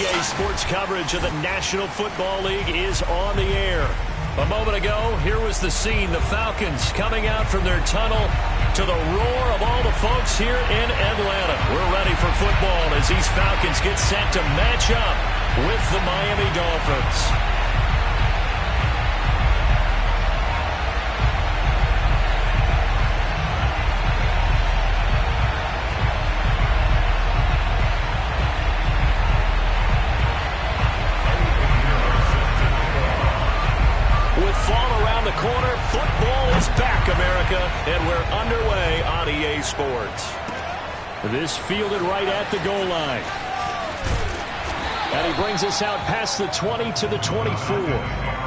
EA Sports coverage of the National Football League is on the air. A moment ago, here was the scene. The Falcons coming out from their tunnel to the roar of all the folks here in Atlanta. We're ready for football as these Falcons get set to match up with the Miami Dolphins. Corner, football is back, America, and we're underway on EA Sports. This fielded right at the goal line. And he brings us out past the 20 to the 24.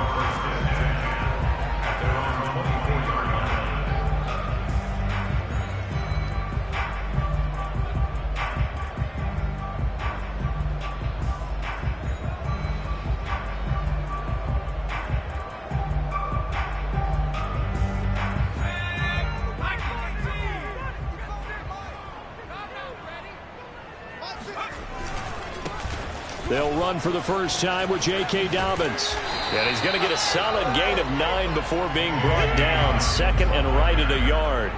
They'll run for the first time with J.K. Dobbins. And he's going to get a solid gain of 9 before being brought down. Second and right at a yard.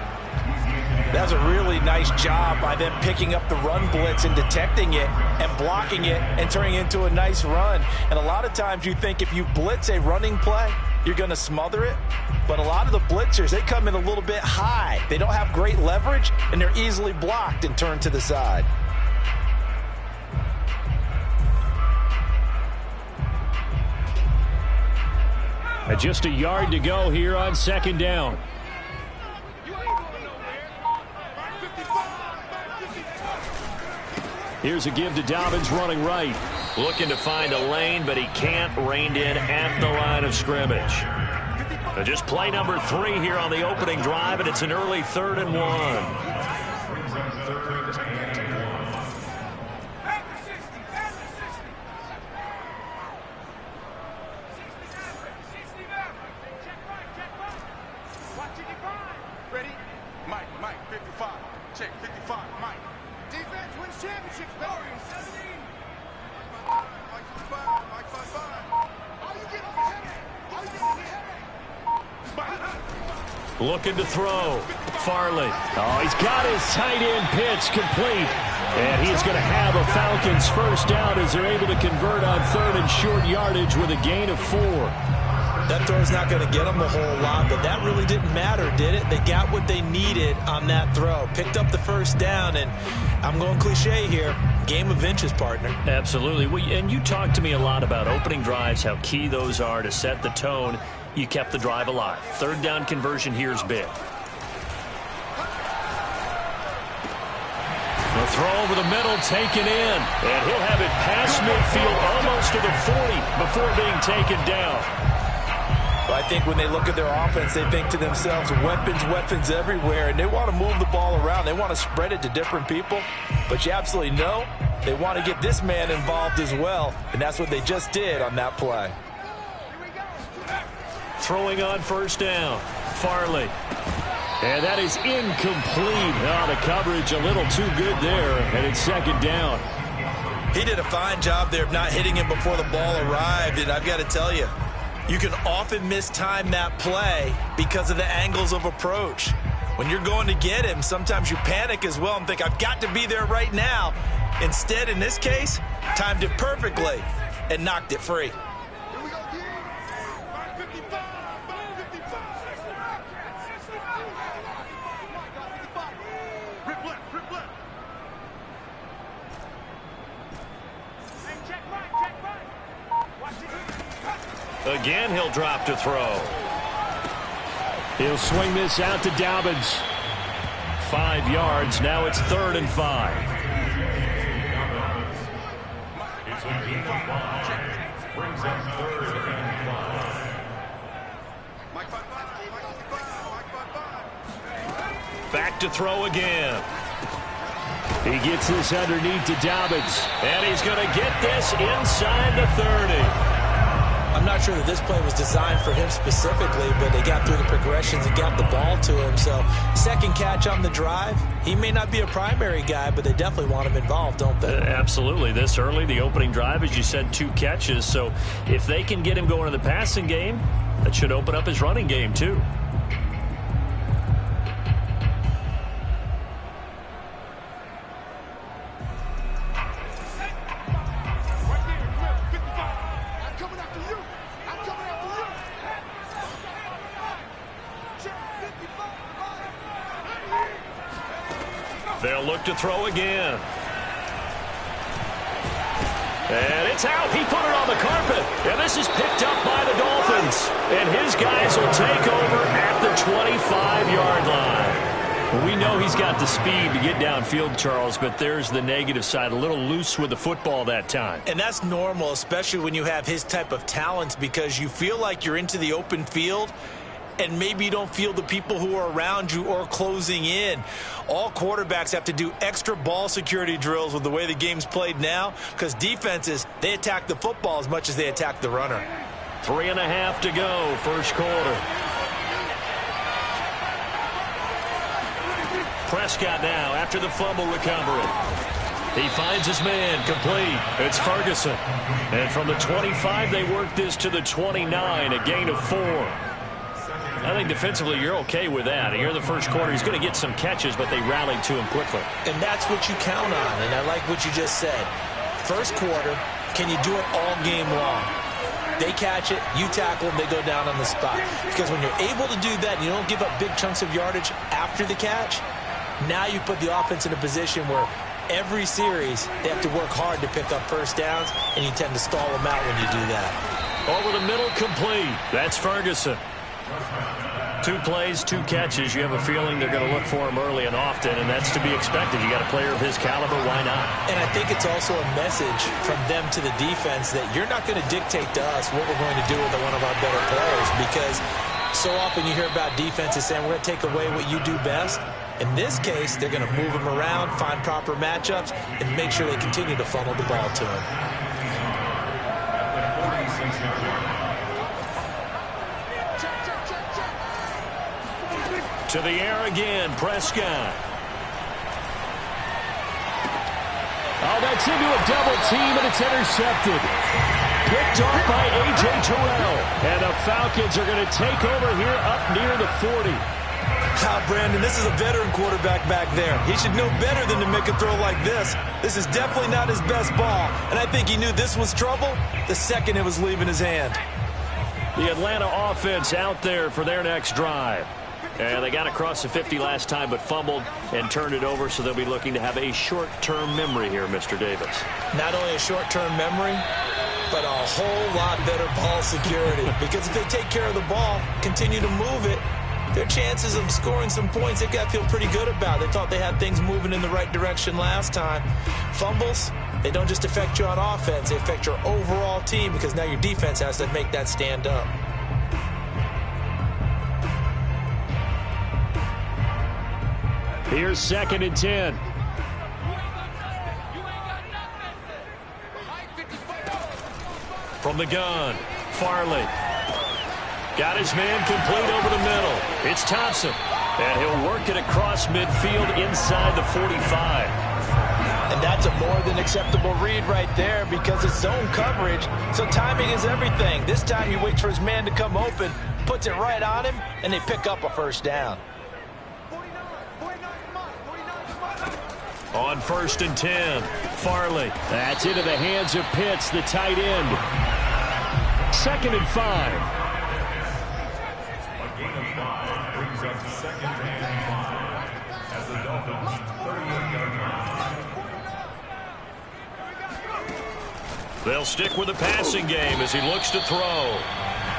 That's a really nice job by them picking up the run blitz and detecting it and blocking it and turning it into a nice run. And a lot of times you think if you blitz a running play, you're going to smother it. But a lot of the blitzers, they come in a little bit high. They don't have great leverage, and they're easily blocked and turned to the side. Just a yard to go here on second down. Here's a give to Dobbins running right. Looking to find a lane, but he can't. Reined in at the line of scrimmage. Just play number 3 here on the opening drive, and it's an early 3rd and 1. Looking to throw. Farley. Oh, he's got his tight end pitch complete. And he's going to have a Falcons first down as they're able to convert on 3rd and short yardage with a gain of 4. That throw's not going to get them a whole lot, but that really didn't matter, did it? They got what they needed on that throw. Picked up the first down, and I'm going cliche here. Game of inches, partner. Absolutely. And you talked to me a lot about opening drives, how key those are to set the tone. You kept the drive alive. 3rd down conversion here is big. The throw over the middle taken in. And he'll have it past midfield almost to the 40 before being taken down. Well, I think when they look at their offense, they think to themselves, weapons everywhere. And they want to move the ball around. They want to spread it to different people. But you absolutely know they want to get this man involved as well. And that's what they just did on that play. Throwing on first down. Farley. And that is incomplete. Oh, the coverage a little too good there. And it's second down. He did a fine job there of not hitting him before the ball arrived. And I've got to tell you, you can often mistime that play because of the angles of approach. When you're going to get him, sometimes you panic as well and think, I've got to be there right now. Instead, in this case, timed it perfectly and knocked it free. Again, he'll drop to throw. He'll swing this out to Dobbins. 5 yards. Now it's 3rd and 5. Back to throw again. He gets this underneath to Dobbins. And he's going to get this inside the 30. I'm not not sure that this play was designed for him specifically, but they got through the progressions and got the ball to him. So second catch on the drive. He may not be a primary guy, but they definitely want him involved, don't they? Absolutely. This early, the opening drive, as you said, 2 catches. So if they can get him going in the passing game, that should open up his running game too. They'll look to throw again. And it's out. He put it on the carpet. And this is picked up by the Dolphins. And his guys will take over at the 25-yard line. We know he's got the speed to get downfield, Charles, but there's the negative side. A little loose with the football that time. And that's normal, especially when you have his type of talents, because you feel like you're into the open field and maybe you don't feel the people who are around you or closing in. All quarterbacks have to do extra ball security drills with the way the game's played now, because defenses, they attack the football as much as they attack the runner. 3.5 to go, first quarter. Prescott now after the fumble recovery. He finds his man, complete. It's Ferguson. And from the 25, they work this to the 29, a gain of 4. I think defensively you're okay with that. Here in the first quarter, he's going to get some catches, but they rallied to him quickly. And that's what you count on, and I like what you just said. First quarter, can you do it all game long? They catch it, you tackle them, they go down on the spot. Because when you're able to do that and you don't give up big chunks of yardage after the catch, now you put the offense in a position where every series they have to work hard to pick up first downs, and you tend to stall them out when you do that. Over the middle, complete. That's Ferguson. 2 plays, 2 catches. You have a feeling they're going to look for him early and often, and that's to be expected. You got a player of his caliber, why not? And I think it's also a message from them to the defense that you're not going to dictate to us what we're going to do with one of our better players, because so often you hear about defenses saying we're going to take away what you do best. In this case, they're going to move him around, find proper matchups, and make sure they continue to funnel the ball to him. To the air again, Prescott. Oh, that's into a double team, and it's intercepted. Picked off by A.J. Terrell. And the Falcons are going to take over here up near the 40. Brandon, this is a veteran quarterback back there. He should know better than to make a throw like this. This is definitely not his best ball, and I think he knew this was trouble the second it was leaving his hand. The Atlanta offense out there for their next drive. And they got across the 50 last time, but fumbled and turned it over, so they'll be looking to have a short-term memory here, Mr. Davis. Not only a short-term memory, but a whole lot better ball security. Because if they take care of the ball, continue to move it, their chances of scoring some points, they've got to feel pretty good about. They thought they had things moving in the right direction last time. Fumbles, they don't just affect you on offense, they affect your overall team, because now your defense has to make that stand up. Here's 2nd and 10. From the gun, Farley. Got his man complete over the middle. It's Thompson. And he'll work it across midfield inside the 45. And that's a more than acceptable read right there, because it's zone coverage, so timing is everything. This time he waits for his man to come open, puts it right on him, and they pick up a first down. On 1st and 10, Farley. That's into the hands of Pitts, the tight end. 2nd and 5. A gain of 5 brings up 2nd and 5 as the Dolphins 31-yard line. They'll stick with the passing game as he looks to throw.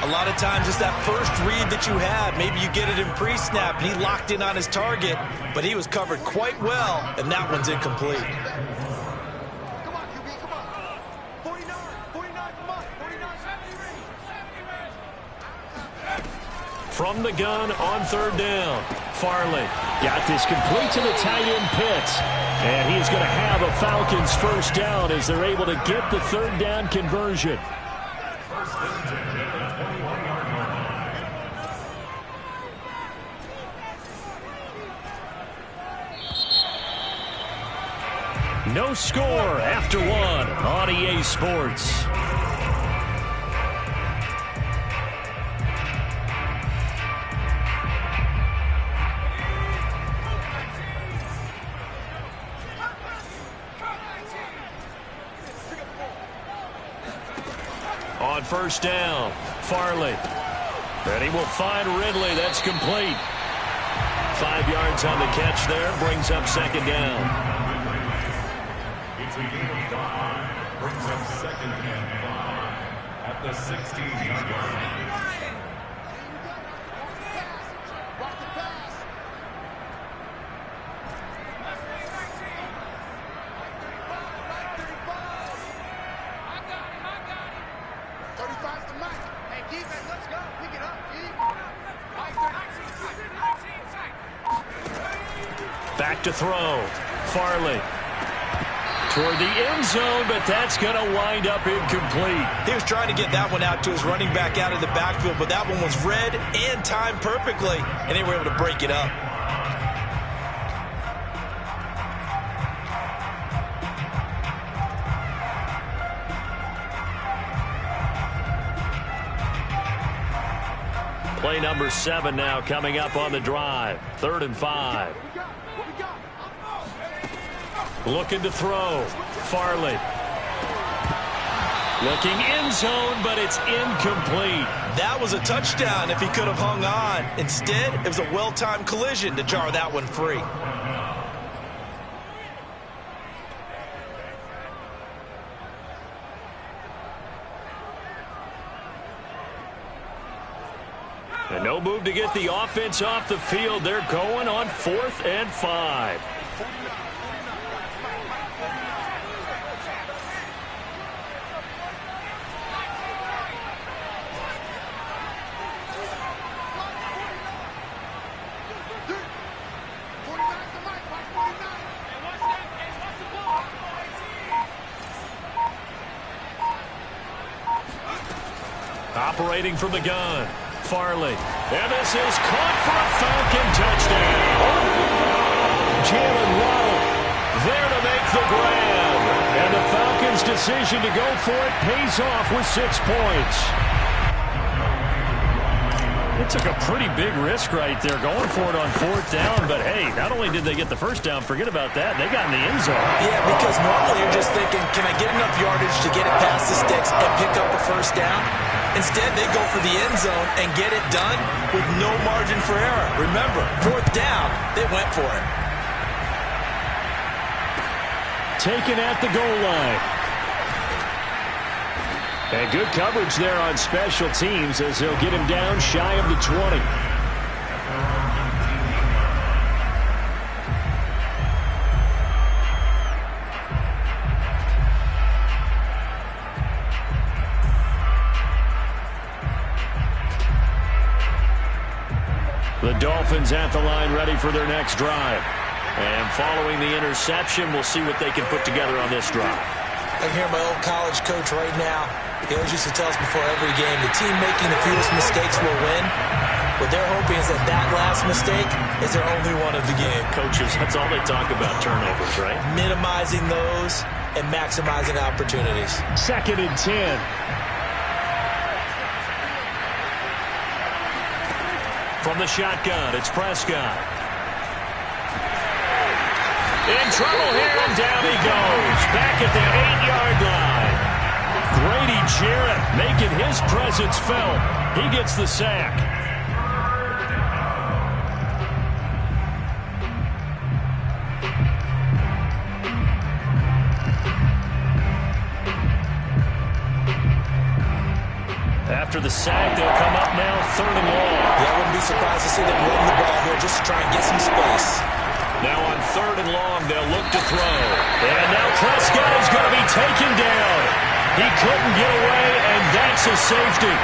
A lot of times it's that first read that you have. Maybe you get it in pre-snap, and he locked in on his target, but he was covered quite well, and that one's incomplete. Come on, QB, come on. 49, come on. 49. From the gun on 3rd down, Farley got this complete to the tight end Pitts. And he's going to have a Falcons first down as they're able to get the 3rd down conversion. First and 10. No score after one on EA Sports. On first down, Farley. And he will find Ridley. That's complete. 5 yards on the catch there. Brings up second down. It's a gain of 5. Brings up second and 5 at the 16-yard line. Back to throw. Farley. Toward the end zone, but that's going to wind up incomplete. He was trying to get that one out to his running back out of the backfield, but that one was read and timed perfectly, and they were able to break it up. Play number 7 now coming up on the drive. 3rd and 5. Looking to throw. Farley. Looking end zone, but it's incomplete. That was a touchdown if he could have hung on. Instead, it was a well-timed collision to jar that one free. And no move to get the offense off the field. They're going on 4th and 5. Operating from the gun. Farley. And this is caught for a Falcon touchdown. Jalen Waddle there to make the grab. And the Falcons' decision to go for it pays off with 6 points. It took a pretty big risk right there going for it on 4th down. But, hey, not only did they get the first down, forget about that, they got in the end zone. Yeah, because normally you're just thinking, can I get enough yardage to get it past the sticks and pick up a first down? Instead, they go for the end zone and get it done with no margin for error. Remember, 4th down, they went for it. Taken at the goal line. And good coverage there on special teams as they'll get him down shy of the 20. The Dolphins at the line ready for their next drive. And following the interception, we'll see what they can put together on this drive. I can hear my old college coach right now. He always used to tell us before every game, the team making the fewest mistakes will win. What they're hoping is that that last mistake is their only one of the game. Coaches, that's all they talk about, turnovers, right? Minimizing those and maximizing opportunities. 2nd and 10. From the shotgun, it's Prescott. In trouble here, and down he goes. Back at the 8-yard line. Grady Jarrett making his presence felt. He gets the sack. After the sack, they'll come up now 3rd and long. Yeah, I wouldn't be surprised to see them run the ball here just to try and get some space. Now on 3rd and long, they'll look to throw. And now Prescott is going to be taken down. He couldn't get away, and that's a safety.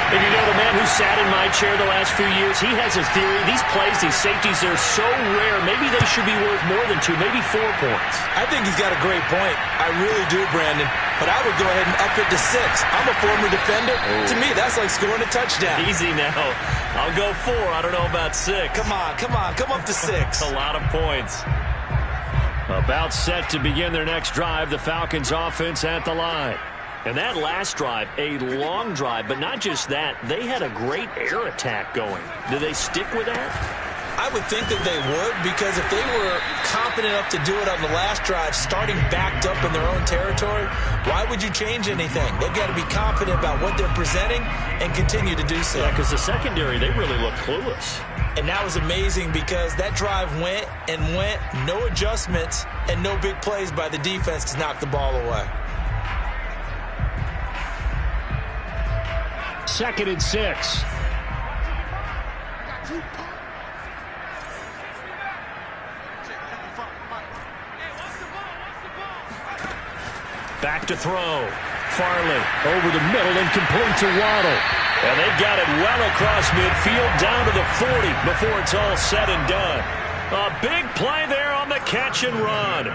And you know, the man who sat in my chair the last few years, he has a theory. These plays, these safeties, they're so rare. Maybe they should be worth more than 2, maybe 4 points. I think he's got a great point. I really do, Brandon. But I would go ahead and up it to 6. I'm a former defender. To me, that's like scoring a touchdown. Easy now. I'll go 4. I don't know about 6. Come on. Come up to 6. A lot of points. About set to begin their next drive, the Falcons offense at the line. And that last drive, a long drive, but not just that. They had a great air attack going. Do they stick with that? I would think that they would, because if they were confident enough to do it on the last drive, starting backed up in their own territory, why would you change anything? They've got to be confident about what they're presenting and continue to do so. Yeah, because the secondary, they really look clueless. And that was amazing because that drive went and went, no adjustments, and no big plays by the defense to knock the ball away. 2nd and 6. Back to throw. Farley over the middle and complete to Waddle. And they've got it well across midfield down to the 40 before it's all said and done. A big play there on the catch and run.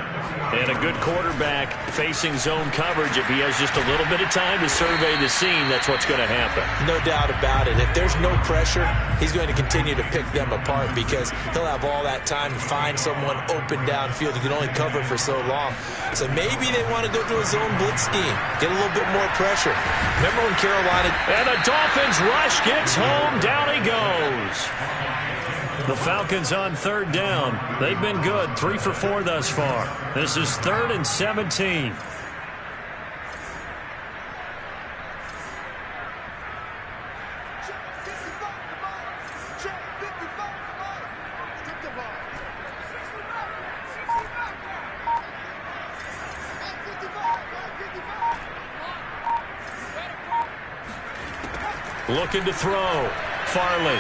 And a good quarterback facing zone coverage. If he has just a little bit of time to survey the scene, that's what's going to happen. No doubt about it. If there's no pressure, he's going to continue to pick them apart because he'll have all that time to find someone open downfield. He can only cover for so long. So maybe they want to go to a zone blitz scheme, get a little bit more pressure. Remember when Carolina... And the Dolphins rush gets home. Down he goes. The Falcons on 3rd down. They've been good. 3 for 4 thus far. This is 3rd and 17. Looking to throw. Farley.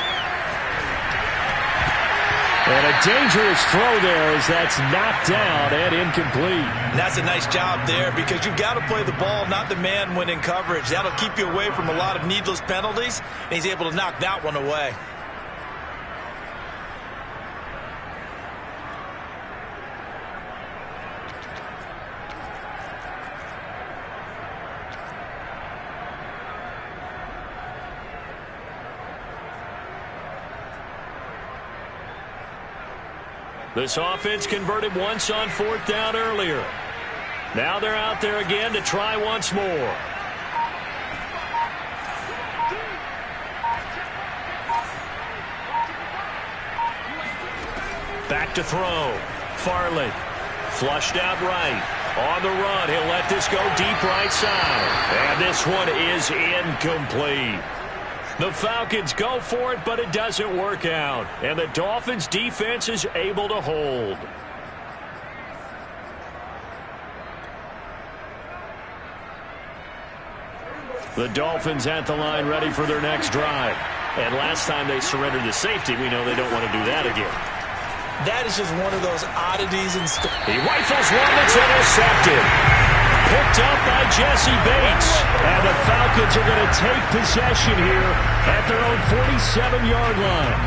And a dangerous throw there as that's knocked down and incomplete. And that's a nice job there because you've got to play the ball, not the man when in coverage. That'll keep you away from a lot of needless penalties, and he's able to knock that one away. This offense converted once on 4th down earlier. Now they're out there again to try once more. Back to throw. Farley. Flushed out right. On the run. He'll let this go deep right side. And this one is incomplete. The Falcons go for it, but it doesn't work out. And the Dolphins defense is able to hold. The Dolphins at the line ready for their next drive. And last time they surrendered the safety, we know they don't want to do that again. That is just one of those oddities. He rifles one that's intercepted. Picked up by Jesse Bates. And the Falcons are going to take possession here at their own 47-yard line.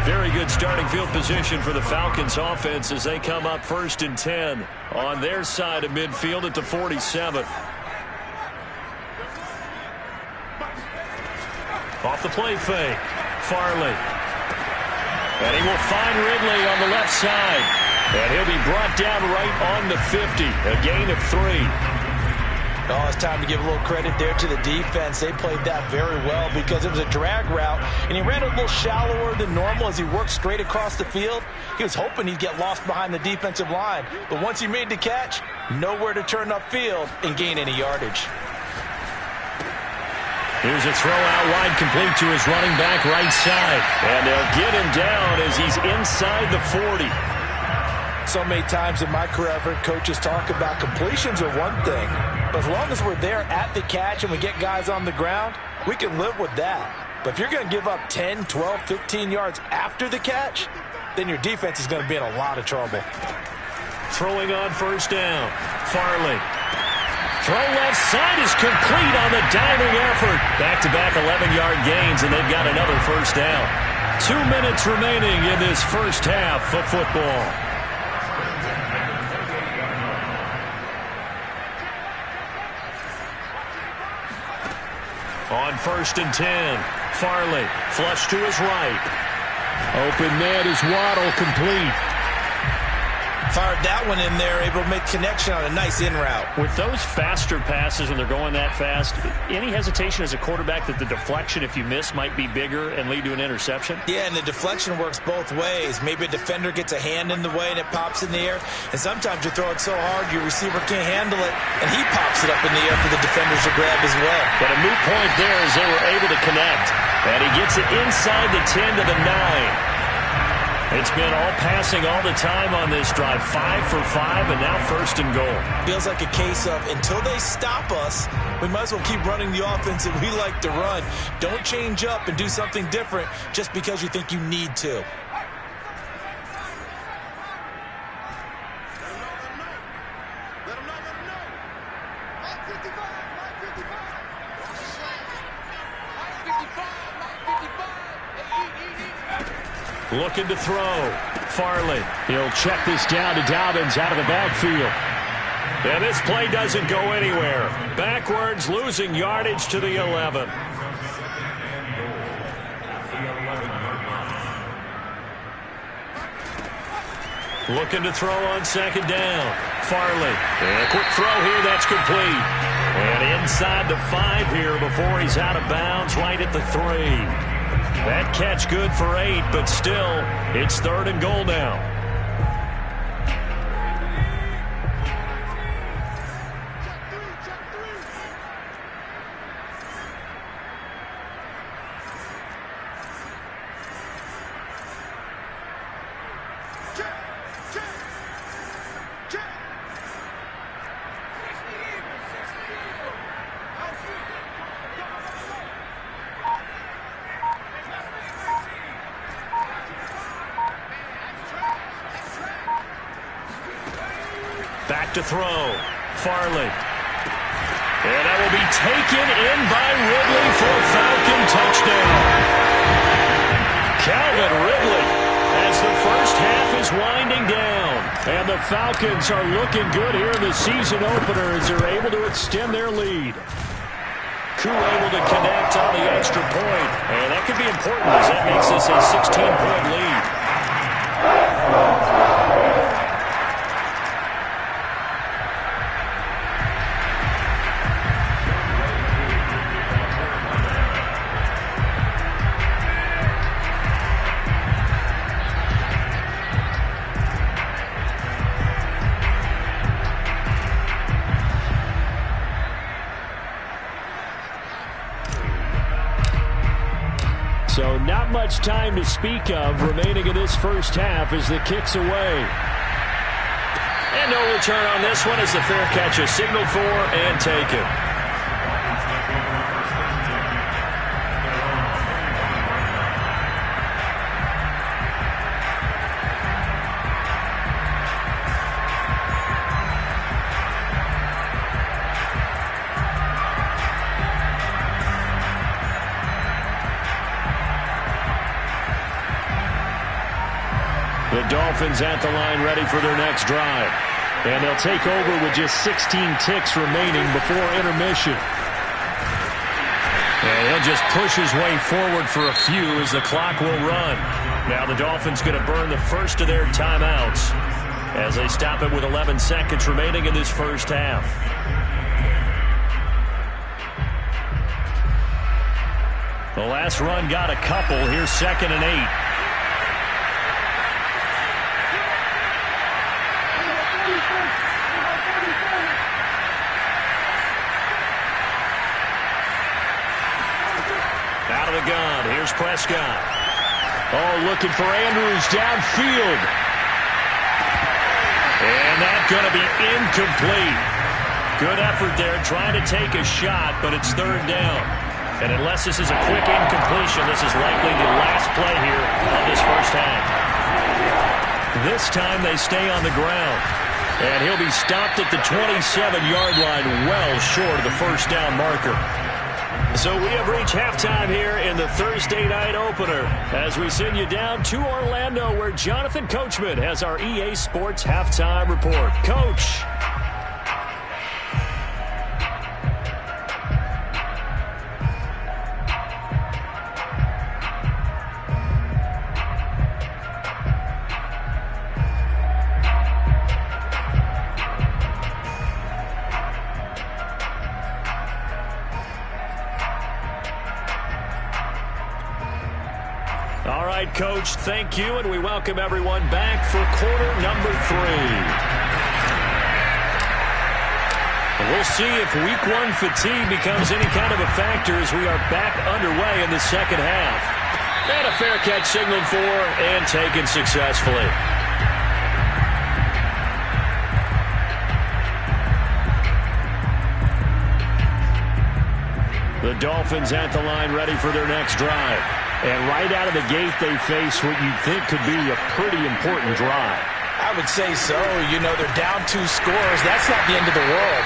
Very good starting field position for the Falcons offense as they come up 1st and 10 on their side of midfield at the 47. Off the play fake. Farley. And he will find Ridley on the left side. And he'll be brought down right on the 50. A gain of 3. Oh, it's time to give a little credit there to the defense. They played that very well because it was a drag route, and he ran a little shallower than normal as he worked straight across the field. He was hoping he'd get lost behind the defensive line, but once he made the catch, nowhere to turn upfield and gain any yardage. Here's a throw out wide, complete to his running back right side. And they'll get him down as he's inside the 40. So many times in my career, I've heard coaches talk about completions are one thing. But as long as we're there at the catch and we get guys on the ground, we can live with that. But if you're going to give up 10, 12, 15 yards after the catch, then your defense is going to be in a lot of trouble. Throwing on 1st down. Farley. Throw left side is complete on the diving effort. Back-to-back 11-yard gains, and they've got another 1st down. 2 minutes remaining in this first half of football. On 1st and 10, Farley flush to his right. Open man is Waddle, complete. Fired that one in there, able to make connection on a nice in route. With those faster passes when they're going that fast, any hesitation as a quarterback that the deflection, if you miss, might be bigger and lead to an interception? Yeah, and the deflection works both ways. Maybe a defender gets a hand in the way and it pops in the air. And sometimes you throw it so hard your receiver can't handle it, and he pops it up in the air for the defenders to grab as well. But a moot point there as they were able to connect. And he gets it inside the 10 to the 9. It's been all passing all the time on this drive. 5 for 5, and now 1st and goal. Feels like a case of until they stop us, we might as well keep running the offense that we like to run. Don't change up and do something different just because you think you need to. Looking to throw. Farley. He'll check this down to Dobbins out of the backfield. And this play doesn't go anywhere. Backwards, losing yardage to the 11. Looking to throw on 2nd down. Farley. And a quick throw here. That's complete. And inside the 5 here before he's out of bounds, right at the 3. That catch good for 8, but still, it's 3rd and goal now. Back to throw. Farley. And that will be taken in by Ridley for a Falcon touchdown. Calvin Ridley as the first half is winding down. And the Falcons are looking good here in the season opener as they're able to extend their lead. Koo able to connect on the extra point. And that could be important as that makes this a 16-point lead. So not much time to speak of remaining in this first half as the kick's away. And no return on this one as the fair catch is signaled for and taken. The Dolphins at the line ready for their next drive. And they'll take over with just 16 ticks remaining before intermission. And he'll just push his way forward for a few as the clock will run. Now the Dolphins going to burn the first of their timeouts as they stop it with 11 seconds remaining in this first half. The last run got a couple. Here's 2nd and 8. Out of the gun. Here's Prescott. Oh, looking for Andrews downfield. And that's going to be incomplete. Good effort there trying to take a shot, but it's 3rd down. And unless this is a quick incompletion, this is likely the last play here on this first half. This time they stay on the ground. And he'll be stopped at the 27-yard line, well short of the first down marker. So we have reached halftime here in the Thursday night opener as we send you down to Orlando where Jonathan Coachman has our EA Sports halftime report. Coach. Coach. Thank you, and we welcome everyone back for quarter number 3. We'll see if week 1 fatigue becomes any kind of a factor as we are back underway in the second half. And a fair catch signaled for and taken successfully. The Dolphins at the line ready for their next drive. And right out of the gate, they face what you think could be a pretty important drive. I would say so. You know, they're down 2 scores. That's not the end of the world.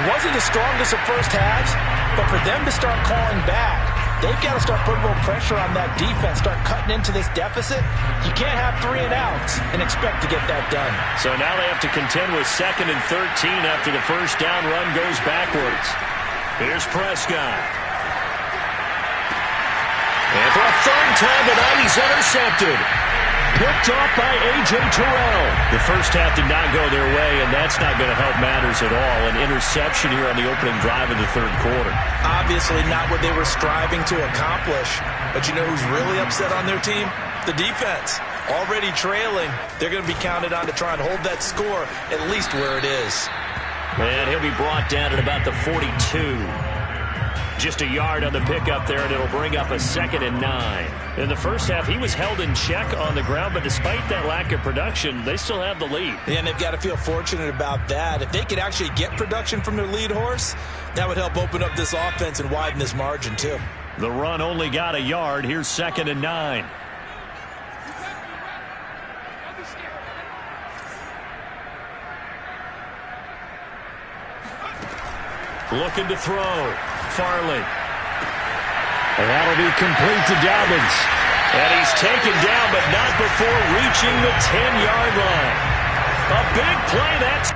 It wasn't the strongest of first halves, but for them to start calling back, they've got to start putting a little pressure on that defense, start cutting into this deficit. You can't have 3 and outs and expect to get that done. So now they have to contend with 2nd and 13 after the first down run goes backwards. Here's Prescott. And for a 3rd time tonight, he's intercepted. Picked off by A.J. Terrell. The first half did not go their way, and that's not going to help matters at all. An interception here on the opening drive of the 3rd quarter. Obviously not what they were striving to accomplish. But you know who's really upset on their team? The defense. Already trailing. They're going to be counted on to try and hold that score at least where it is. And he'll be brought down at about the 42. Just a yard on the pickup there, and it'll bring up a 2nd and 9. In the first half, he was held in check on the ground, but despite that lack of production, they still have the lead. And they've got to feel fortunate about that. If they could actually get production from their lead horse, that would help open up this offense and widen this margin, too. The run only got a yard. Here's 2nd and 9. Looking to throw. Farley. And that'll be complete to Dobbins. And he's taken down, but not before reaching the 10-yard line. A big play. That's...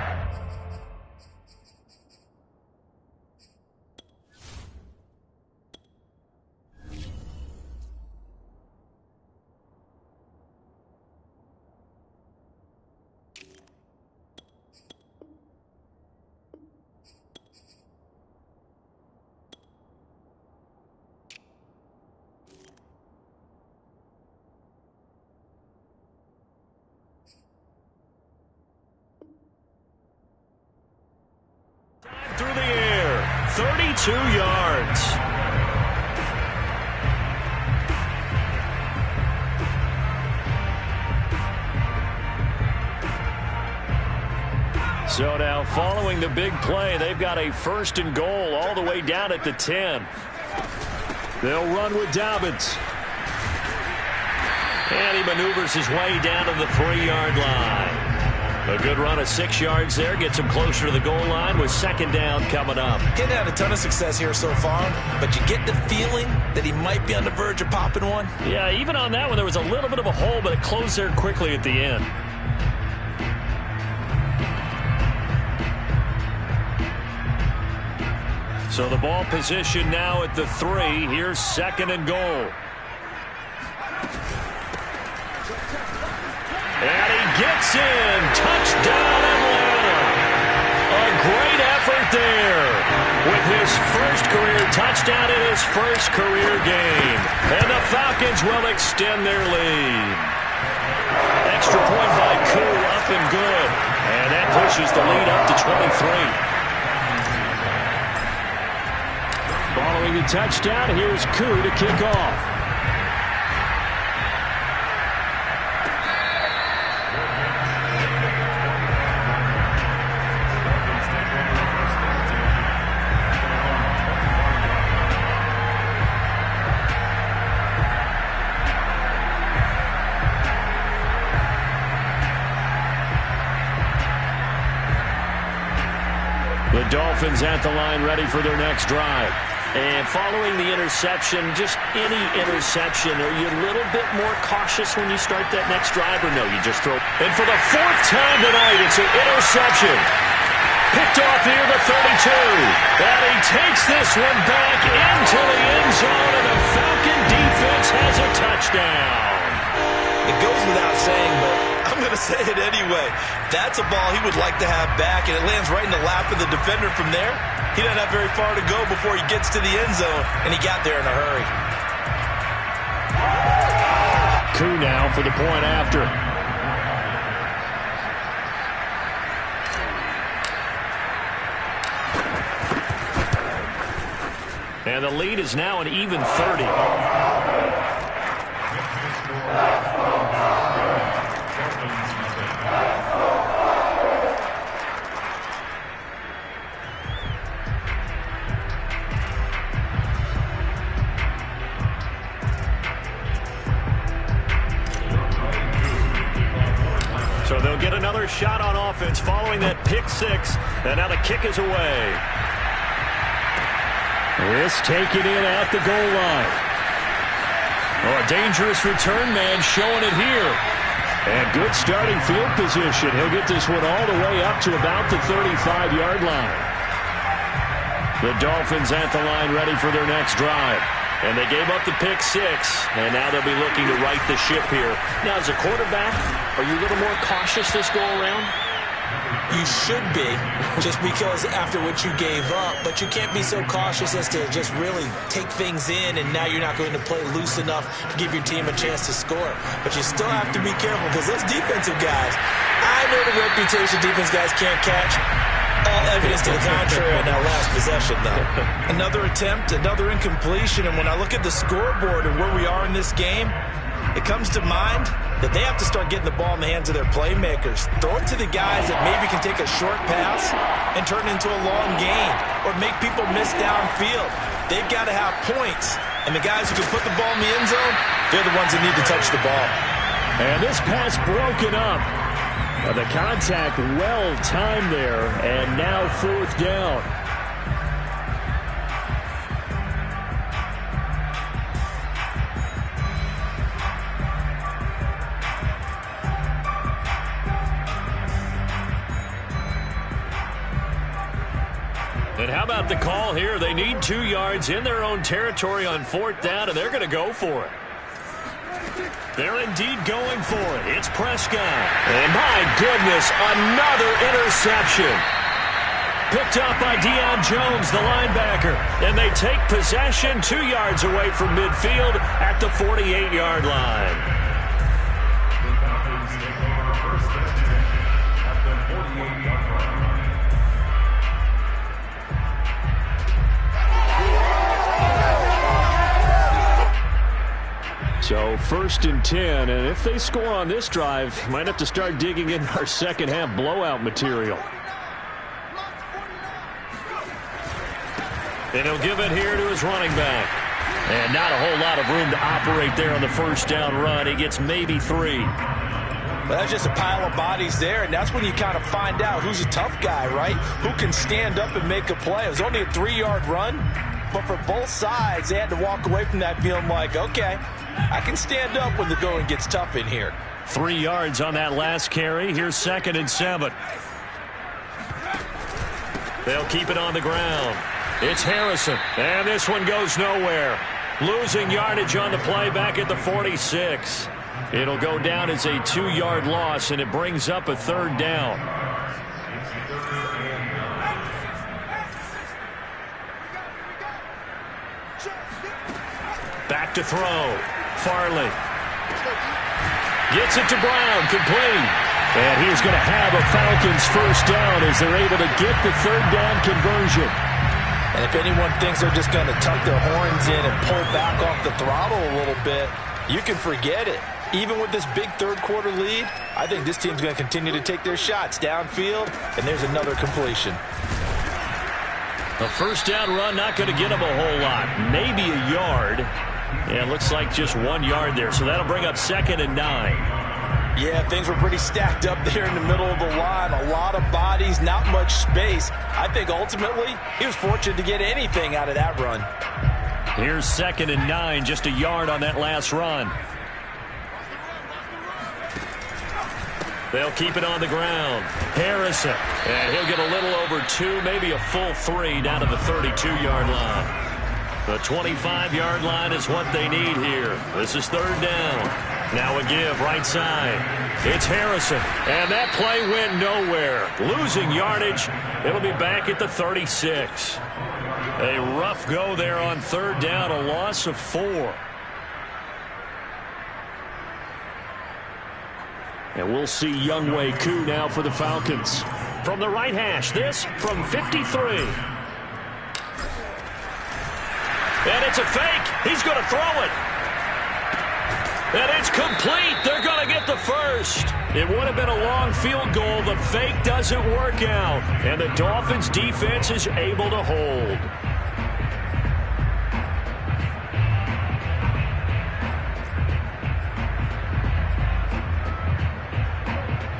through the air, 32 yards. So now following the big play, they've got a 1st and goal all the way down at the 10. They'll run with Dobbins. And he maneuvers his way down to the 3-yard line. A good run of 6 yards there. Gets him closer to the goal line with 2nd down coming up. Getting had a ton of success here so far, but you get the feeling that he might be on the verge of popping one. Yeah, even on that one, there was a little bit of a hole, but it closed there quickly at the end. So the ball position now at the 3. Here's 2nd and goal. And he gets in. Touchdown, Atlanta. A great effort there with his first career touchdown in his first career game. And the Falcons will extend their lead. Extra point by Koo, up and good. And that pushes the lead up to 23. Following the touchdown, here's Koo to kick off. The Dolphins at the line ready for their next drive. And following the interception, just any interception, are you a little bit more cautious when you start that next drive, or no, you just throw? And for the 4th time tonight, it's an interception. Picked off near the 32. And he takes this one back into the end zone, and the Falcon defense has a touchdown. It goes without saying, but I'm going to say it anyway. That's a ball he would like to have back, and it lands right in the lap of the defender from there. He doesn't have very far to go before he gets to the end zone, and he got there in a hurry. Koo now for the point after. And the lead is now an even 30. So they'll get another shot on offense following that pick six. And now the kick is away. This taken in at the goal line. Oh, a dangerous return man showing it here. And good starting field position. He'll get this one all the way up to about the 35-yard line. The Dolphins at the line ready for their next drive. And they gave up the pick six, and now they'll be looking to right the ship here. Now, as a quarterback, are you a little more cautious this go-around? You should be, just because after what you gave up. But you can't be so cautious as to just really take things in, and now you're not going to play loose enough to give your team a chance to score. But you still have to be careful, because those defensive guys, I know the reputation defense guys can't catch. All evidence to the contrary on that last possession, though. Another attempt, another incompletion, and when I look at the scoreboard and where we are in this game, it comes to mind that they have to start getting the ball in the hands of their playmakers. Throw it to the guys that maybe can take a short pass and turn it into a long gain or make people miss downfield. They've got to have points, and the guys who can put the ball in the end zone, they're the ones that need to touch the ball. And this pass broken up. The contact well timed there, and now fourth down. And how about the call here? They need 2 yards in their own territory on fourth down, and they're going to go for it. They're indeed going for it. It's Prescott. And my goodness, another interception. Picked up by Deion Jones, the linebacker. And they take possession 2 yards away from midfield at the 48-yard line. The Falcons take over first down at the 48-yard line. So first and 10, and if they score on this drive, might have to start digging in our second half blowout material. And he'll give it here to his running back. And not a whole lot of room to operate there on the first down run. He gets maybe 3. Well, that's just a pile of bodies there, and that's when you kind of find out who's a tough guy, right? Who can stand up and make a play. It was only a 3-yard run, but for both sides, they had to walk away from that feeling like, okay, I can stand up when the going gets tough in here. 3 yards on that last carry. Here's 2nd and 7. They'll keep it on the ground. It's Harrison, and this one goes nowhere. Losing yardage on the play back at the 46. It'll go down as a 2-yard loss, and it brings up a 3rd down. Back to throw. Farley gets it to Brown, complete. And he's going to have a Falcons first down as they're able to get the 3rd down conversion. And if anyone thinks they're just going to tuck their horns in and pull back off the throttle a little bit, you can forget it. Even with this big third-quarter lead, I think this team's going to continue to take their shots downfield, and there's another completion. A first down run, not going to get him a whole lot. Maybe a yard. Yeah, it looks like just 1 yard there, so that'll bring up 2nd and 9. Yeah, things were pretty stacked up there in the middle of the line. A lot of bodies, not much space. I think ultimately he was fortunate to get anything out of that run. Here's 2nd and 9, just a yard on that last run. They'll keep it on the ground. Harrison, and he'll get a little over 2, maybe a full 3 down to the 32-yard line. The 25-yard line is what they need here. This is 3rd down. Now a give right side. It's Harrison, and that play went nowhere. Losing yardage. It'll be back at the 36. A rough go there on 3rd down, a loss of 4. And we'll see Younghoe Koo now for the Falcons. From the right hash, this from 53. And it's a fake. He's going to throw it. And it's complete. They're going to get the first. It would have been a long field goal. The fake doesn't work out. And the Dolphins defense is able to hold.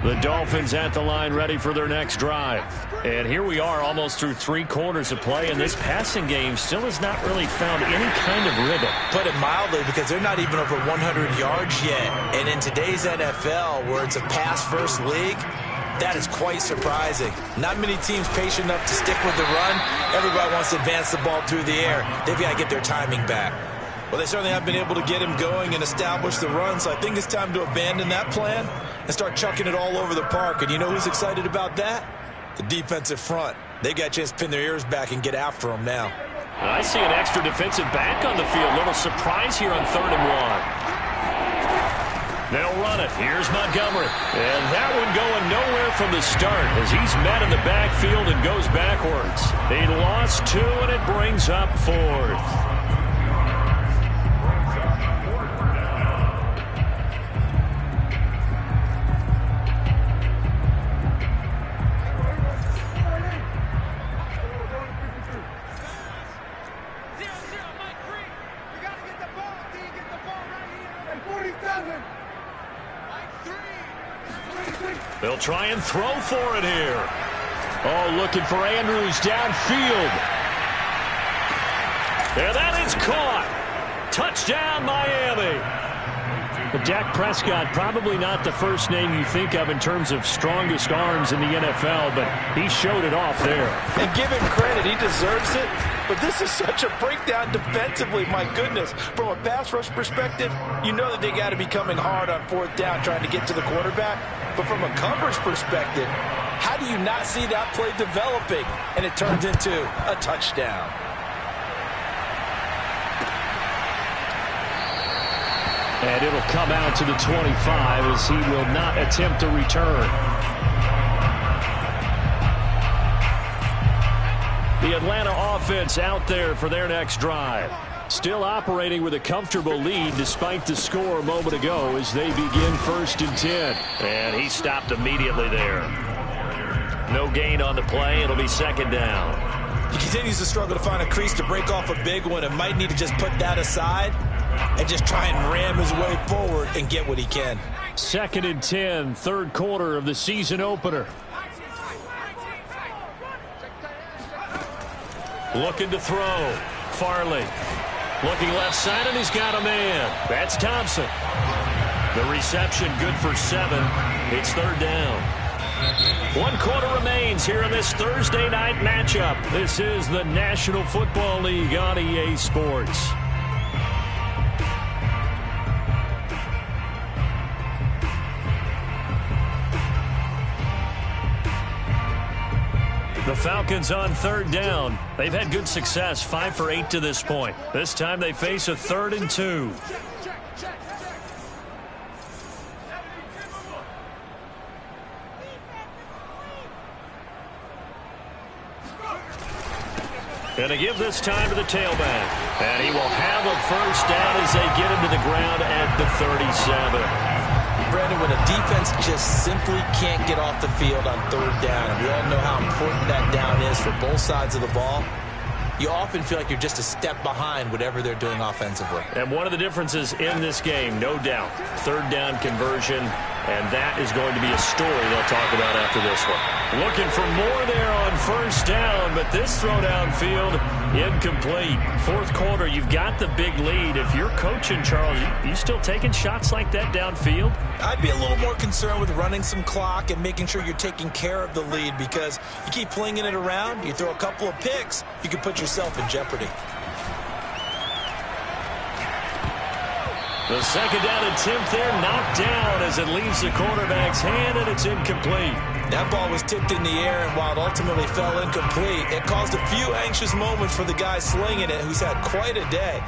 The Dolphins at the line ready for their next drive. And here we are almost through 3 quarters of play, and this passing game still has not really found any kind of rhythm. Put it mildly, because they're not even over 100 yards yet. And in today's NFL, where it's a pass-first league, that is quite surprising. Not many teams patient enough to stick with the run. Everybody wants to advance the ball through the air. They've got to get their timing back. Well, they certainly have been able to get him going and establish the run, so I think it's time to abandon that plan and start chucking it all over the park. And you know who's excited about that? The defensive front. They got a chance to pin their ears back and get after them now. And I see an extra defensive back on the field. Little surprise here on 3rd and 1. They'll run it. Here's Montgomery. And that one going nowhere from the start as he's met in the backfield and goes backwards. He lost 2, and it brings up 4th. They'll try and throw for it here. Oh, looking for Andrews downfield. And that is caught. Touchdown, Miami. But Dak Prescott, probably not the first name you think of in terms of strongest arms in the NFL, but he showed it off there. And give him credit. He deserves it. But this is such a breakdown defensively, my goodness. From a pass rush perspective, you know that they got to be coming hard on 4th down trying to get to the quarterback. But from a coverage perspective, how do you not see that play developing? And it turns into a touchdown. And it'll come out to the 25 as he will not attempt a return. The Atlanta offense out there for their next drive. Still operating with a comfortable lead despite the score a moment ago as they begin 1st and 10. And he stopped immediately there. No gain on the play. It'll be 2nd down. He continues to struggle to find a crease to break off a big one and might need to just put that aside and just try and ram his way forward and get what he can. 2nd and 10, 3rd quarter of the season opener. Looking to throw. Farley. Looking left side, and he's got a man. That's Thompson. The reception good for 7. It's 3rd down. 1 quarter remains here in this Thursday night matchup. This is the National Football League on EA Sports. The Falcons on 3rd down. They've had good success, 5 for 8 to this point. This time they face a 3rd and 2. And to give this time to the tailback. And he will have a 1st down as they get him to the ground at the 37. Brandon, when a defense just simply can't get off the field on 3rd down, and we all know how important that down is for both sides of the ball, you often feel like you're just a step behind whatever they're doing offensively. And one of the differences in this game, no doubt, 3rd down conversion, and that is going to be a story they'll talk about after this one. Looking for more there on 1st down, but this throw downfield incomplete. 4th quarter, you've got the big lead. If you're coaching, Charles, you still taking shots like that downfield? I'd be a little more concerned with running some clock and making sure you're taking care of the lead, because you keep flinging it around, you throw a couple of picks, you can put yourself in jeopardy. The 2nd down attempt there knocked down as it leaves the quarterback's hand, and it's incomplete. That ball was tipped in the air, and while it ultimately fell incomplete, it caused a few anxious moments for the guy slinging it, who's had quite a day.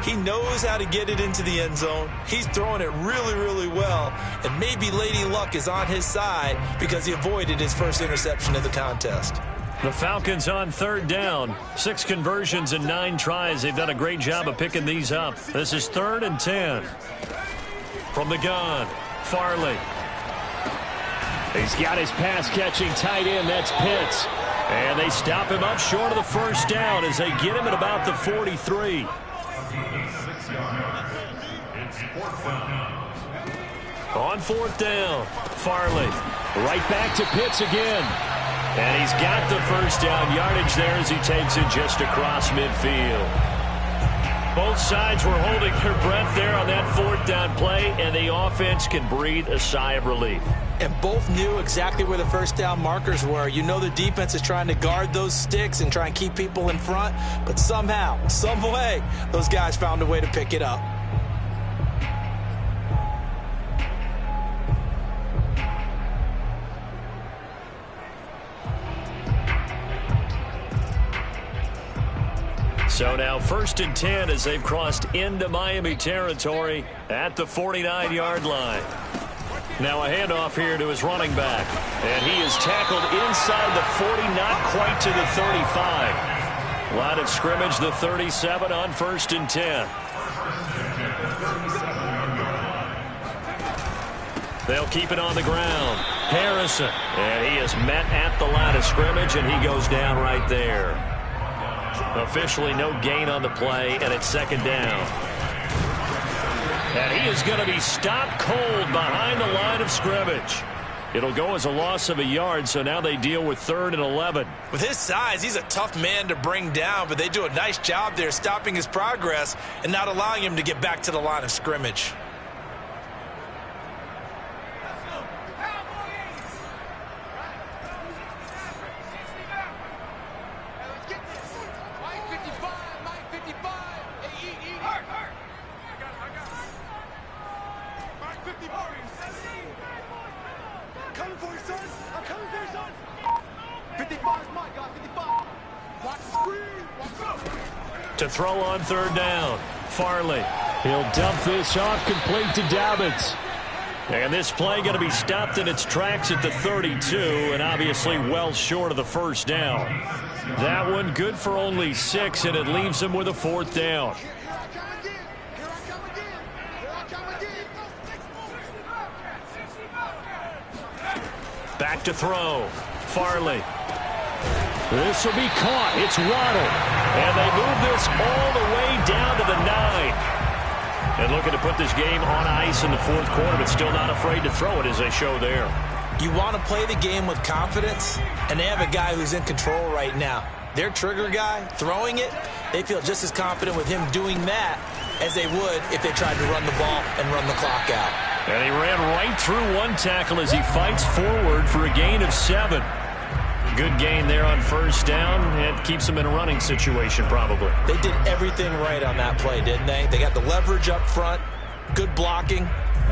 He knows how to get it into the end zone. He's throwing it really, really well. And maybe Lady Luck is on his side because he avoided his first interception of the contest. The Falcons on third down. 6 conversions and 9 tries. They've done a great job of picking these up. This is 3rd and 10. From the gun, Farley. He's got his pass-catching tight end. That's Pitts. And they stop him up short of the first down as they get him at about the 43. On 4th down, Farley. Right back to Pitts again. And he's got the first down yardage there as he takes it just across midfield. Both sides were holding their breath there on that 4th down play, and the offense can breathe a sigh of relief. And both knew exactly where the first down markers were. You know the defense is trying to guard those sticks and try and keep people in front, but somehow, some way, those guys found a way to pick it up. So now 1st and 10 as they've crossed into Miami territory at the 49-yard line. Now a handoff here to his running back. And he is tackled inside the 40, not quite to the 35. Line of scrimmage, the 37 on 1st and 10. They'll keep it on the ground. Harrison. And he is met at the line of scrimmage, and he goes down right there. Officially no gain on the play, and it's 2nd down. And he is going to be stopped cold behind the line of scrimmage. It'll go as a loss of a yard, so now they deal with 3rd and 11. With his size, he's a tough man to bring down, but they do a nice job there stopping his progress and not allowing him to get back to the line of scrimmage. To throw on 3rd down, Farley. He'll dump this off complete to Dobbins. And this play going to be stopped in its tracks at the 32, and obviously well short of the first down. That one good for only 6, and it leaves him with a 4th down. Back to throw, Farley. This will be caught. It's Waddle. And they move this all the way down to the 9. And looking to put this game on ice in the 4th quarter, but still not afraid to throw it as they show there. You want to play the game with confidence, and they have a guy who's in control right now. Their trigger guy, throwing it, they feel just as confident with him doing that as they would if they tried to run the ball and run the clock out. And he ran right through one tackle as he fights forward for a gain of 7. Good gain there on 1st down. It keeps them in a running situation probably. They did everything right on that play, didn't they? They got the leverage up front, good blocking,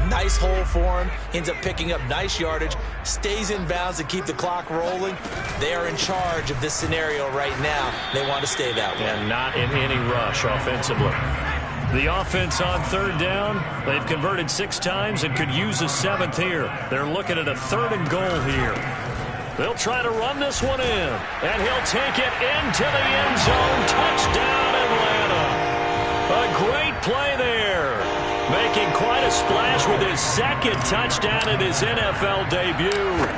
nice hole for him. He ends up picking up nice yardage, stays in bounds to keep the clock rolling. They are in charge of this scenario right now. They want to stay that way. And not in any rush offensively. The offense on 3rd down, they've converted 6 times and could use a 7th here. They're looking at a 3rd and goal here. They'll try to run this one in, and he'll take it into the end zone. Touchdown, Atlanta. A great play there. Making quite a splash with his 2nd touchdown in his NFL debut.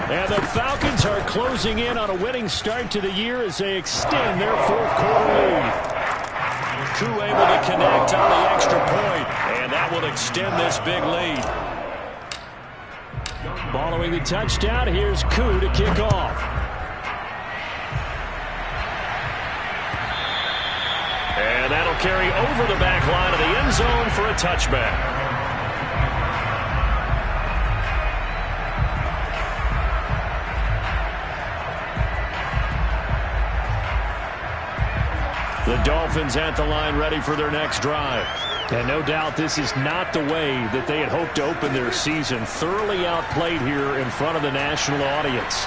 And the Falcons are closing in on a winning start to the year as they extend their 4th quarter lead. Koo able to connect on the extra point, and that will extend this big lead. Following the touchdown, here's Koo to kick off. And that'll carry over the back line of the end zone for a touchback. The Dolphins at the line ready for their next drive. And no doubt this is not the way that they had hoped to open their season. Thoroughly outplayed here in front of the national audience.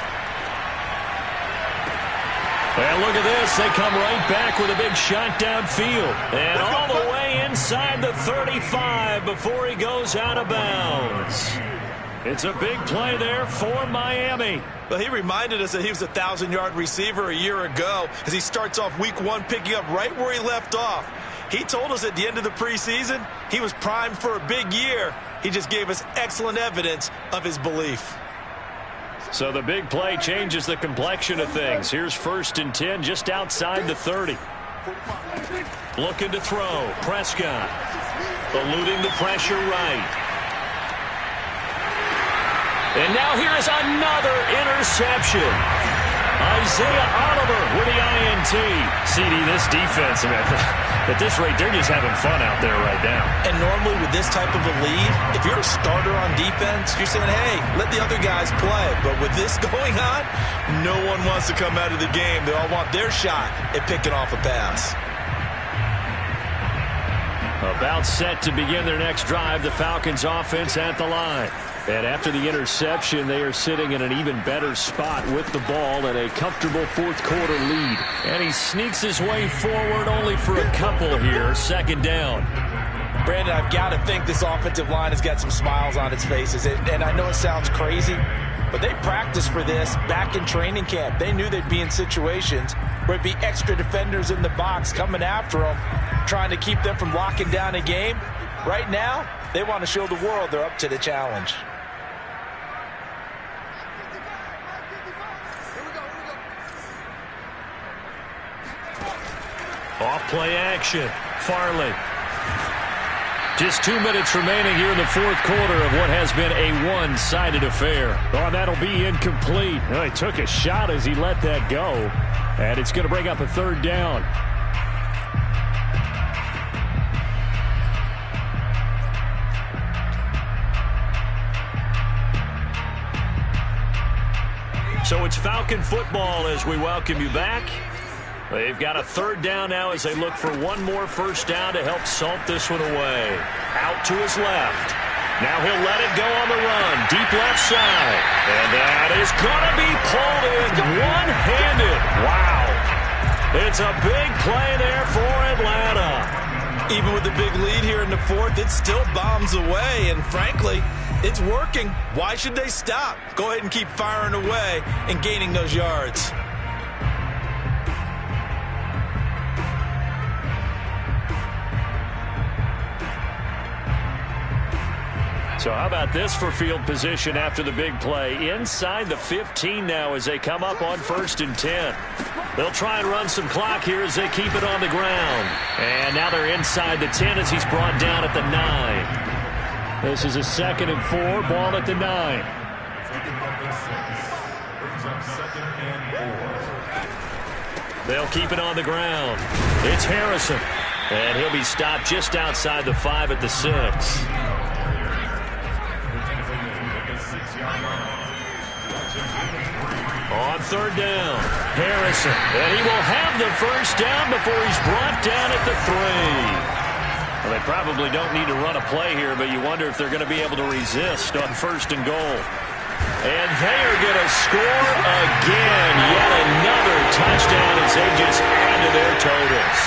And look at this. They come right back with a big shot downfield. And all the way inside the 35 before he goes out of bounds. It's a big play there for Miami. Well, he reminded us that he was a 1,000-yard receiver a year ago as he starts off week 1 picking up right where he left off. He told us at the end of the preseason he was primed for a big year. He just gave us excellent evidence of his belief. So the big play changes the complexion of things. Here's 1st and 10 just outside the 30. Looking to throw. Prescott eluding the pressure right. And now here is another interception. Isaiah Oliver with the INT. CD, this defense, at this rate, they're just having fun out there right now. And normally with this type of a lead, if you're a starter on defense, you're saying, hey, let the other guys play. But with this going on, no one wants to come out of the game. They all want their shot at picking off a pass. About set to begin their next drive, the Falcons offense at the line. And after the interception, they are sitting in an even better spot with the ball and a comfortable 4th quarter lead. And he sneaks his way forward only for a couple here. 2nd down. Brandon, I've got to think this offensive line has got some smiles on its faces. And I know it sounds crazy, but they practiced for this back in training camp. They knew they'd be in situations where it'd be extra defenders in the box coming after them, trying to keep them from locking down a game. Right now, they want to show the world they're up to the challenge. Off play action. Farley. Just 2 minutes remaining here in the 4th quarter of what has been a one-sided affair. Oh, that'll be incomplete. Oh, he took a shot as he let that go. And it's going to bring up a 3rd down. So it's Falcon football as we welcome you back. They've got a 3rd down now as they look for one more 1st down to help salt this one away. Out to his left. Now he'll let it go on the run. Deep left side. And that is going to be pulled in one-handed. Wow. It's a big play there for Atlanta. Even with the big lead here in the 4th, it still bombs away. And frankly, it's working. Why should they stop? Go ahead and keep firing away and gaining those yards. So how about this for field position after the big play? Inside the 15 now as they come up on 1st and 10. They'll try and run some clock here as they keep it on the ground. And now they're inside the 10 as he's brought down at the 9. This is a 2nd and 4, ball at the 9. They'll keep it on the ground. It's Harrison. And he'll be stopped just outside the 5 at the 6. On 3rd down, Harrison. And he will have the 1st down before he's brought down at the 3. Well, they probably don't need to run a play here, but you wonder if they're going to be able to resist on 1st and goal. And they are going to score again. Yet another touchdown as they just add to their totals.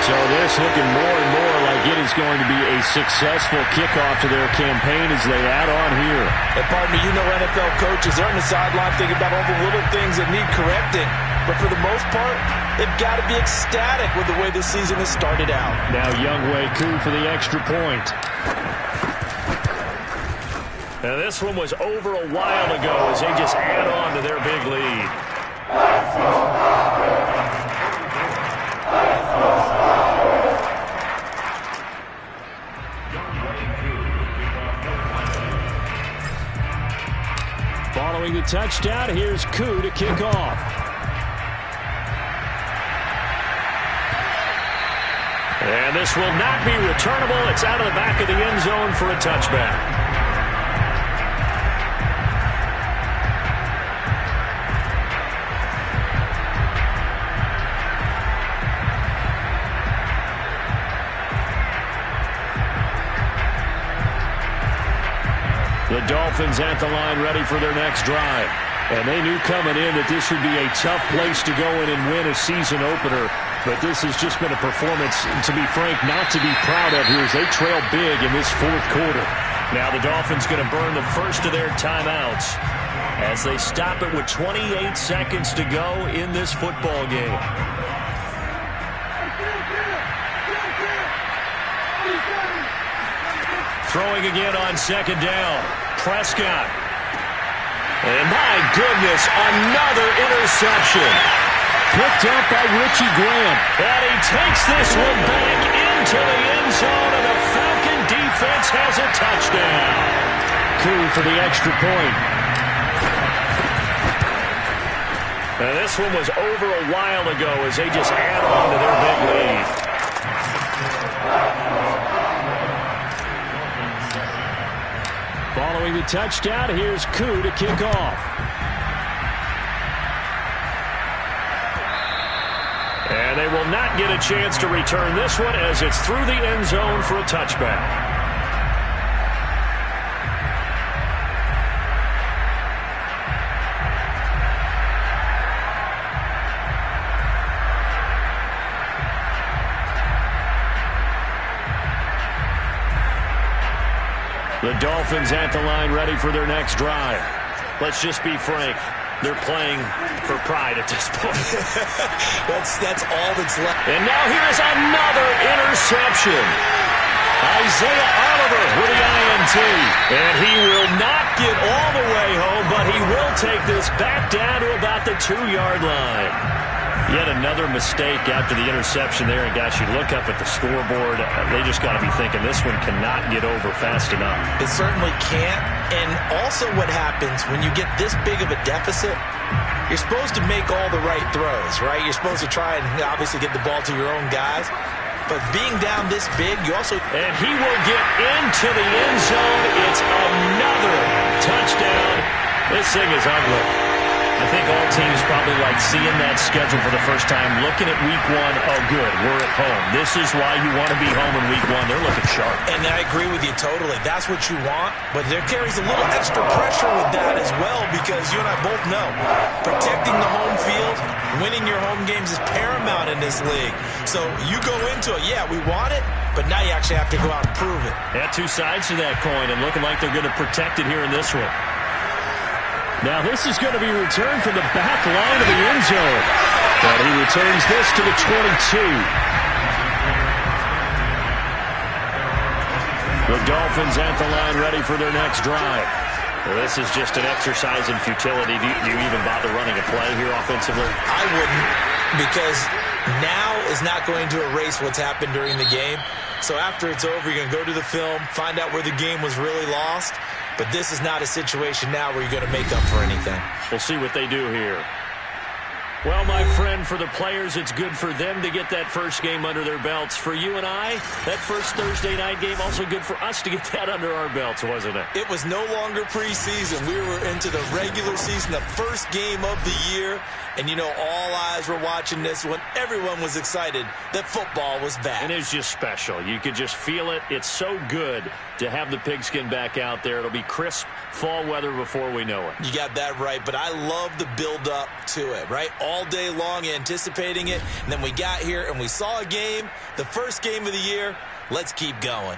So this looking more and more like it is going to be a successful kickoff to their campaign as they add on here. And pardon me, you know NFL coaches, they're on the sideline thinking about all the little things that need correcting. But for the most part, they've got to be ecstatic with the way this season has started out. Now Younghoe Koo for the extra point. Now this one was over a while ago as they just add on to their big lead. Following the touchdown, here's Koo to kick off. And this will not be returnable. It's out of the back of the end zone for a touchback. The Dolphins at the line ready for their next drive. And they knew coming in that this would be a tough place to go in and win a season opener. But this has just been a performance, to be frank, not to be proud of here as they trail big in this fourth quarter. Now the Dolphins going to burn the first of their timeouts as they stop it with 28 seconds to go in this football game. Throwing again on second down. Prescott. And my goodness, another interception. Picked up by Richie Graham. And he takes this one back into the end zone, and the Falcon defense has a touchdown. Coup for the extra point. And this one was over a while ago as they just add on to their big lead. Following the touchdown, here's Koo to kick off. And they will not get a chance to return this one as it's through the end zone for a touchback. The Dolphins at the line ready for their next drive. Let's just be frank. They're playing for pride at this point. That's all that's left. And now here is another interception. Isaiah Oliver with the INT. And he will not get all the way home, but he will take this back down to about the 2-yard line. Yet another mistake after the interception there. And, gosh, you look up at the scoreboard. They just got to be thinking this one cannot get over fast enough. It certainly can't. And also what happens when you get this big of a deficit, you're supposed to make all the right throws, right? You're supposed to try and obviously get the ball to your own guys. But being down this big, you also... And he will get into the end zone. It's another touchdown. This thing is ugly. I think all teams probably like seeing that schedule for the first time, looking at week one. Oh, good, we're at home. This is why you want to be home in week one. They're looking sharp. And I agree with you totally. That's what you want, but there carries a little extra pressure with that as well because you and I both know protecting the home field, winning your home games is paramount in this league. So you go into it, yeah, we want it, but now you actually have to go out and prove it. Yeah, two sides to that coin, and looking like they're going to protect it here in this one. Now this is going to be returned from the back line of the end zone. And he returns this to the 22. The Dolphins at the line ready for their next drive. Well, this is just an exercise in futility. Do you even bother running a play here offensively? I wouldn't, because now is not going to erase what's happened during the game. So after it's over, you're going to go to the film, find out where the game was really lost. But this is not a situation now where you're going to make up for anything. We'll see what they do here. Well, my friend, for the players, it's good for them to get that first game under their belts. For you and I, that first Thursday night game, also good for us to get that under our belts, wasn't it? It was no longer preseason. We were into the regular season, the first game of the year. And, you know, all eyes were watching this when everyone was excited that football was back. And it's just special. You could just feel it. It's so good to have the pigskin back out there. It'll be crisp fall weather before we know it. You got that right, but I love the build-up to it, right? All day long anticipating it, and then we got here and we saw a game, the first game of the year. Let's keep going.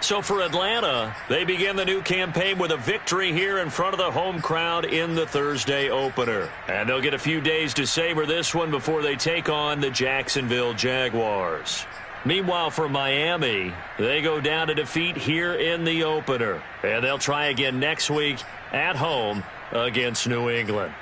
So for Atlanta, they begin the new campaign with a victory here in front of the home crowd in the Thursday opener. And they'll get a few days to savor this one before they take on the Jacksonville Jaguars. Meanwhile, for Miami, they go down to defeat here in the opener. And they'll try again next week at home against New England.